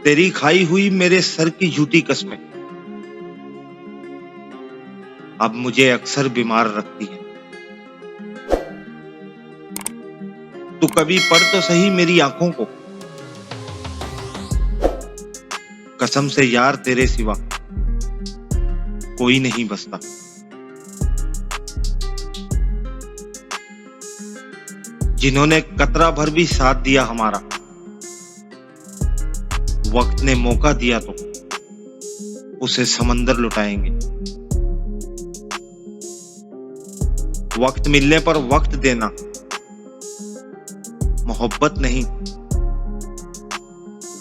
तेरी खाई हुई मेरे सर की झूठी कस्में अब मुझे अक्सर बीमार रखती है। तू कभी पढ़ तो सही मेरी आंखों को, कसम से यार तेरे सिवा कोई नहीं बसता। जिन्होंने कतरा भर भी साथ दिया हमारा, वक्त ने मौका दिया तो उसे समंदर लुटाएंगे। वक्त मिलने पर वक्त देना मोहब्बत नहीं,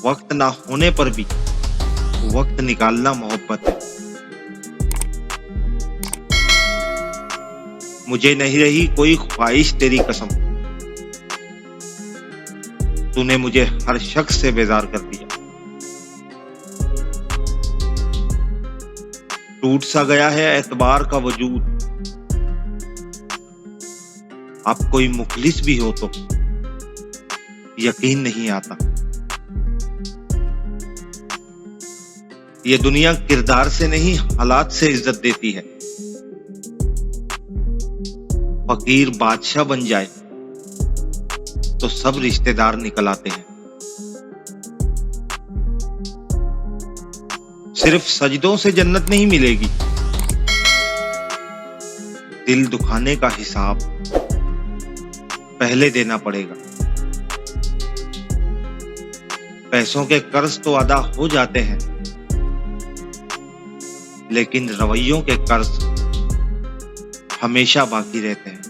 वक्त ना होने पर भी वक्त निकालना मोहब्बत है। मुझे नहीं रही कोई ख्वाहिश तेरी कसम, तूने मुझे हर शख्स से बेजार कर दिया। टूट सा गया है एतबार का वजूद, अब कोई मुखलिस भी हो तो यकीन नहीं आता। ये दुनिया किरदार से नहीं हालात से इज्जत देती है। फकीर बादशाह बन जाए तो सब रिश्तेदार निकल आते हैं। सिर्फ सजदों से जन्नत नहीं मिलेगी, दिल दुखाने का हिसाब पहले देना पड़ेगा। पैसों के कर्ज तो अदा हो जाते हैं, लेकिन रवैयों के कर्ज हमेशा बाकी रहते हैं।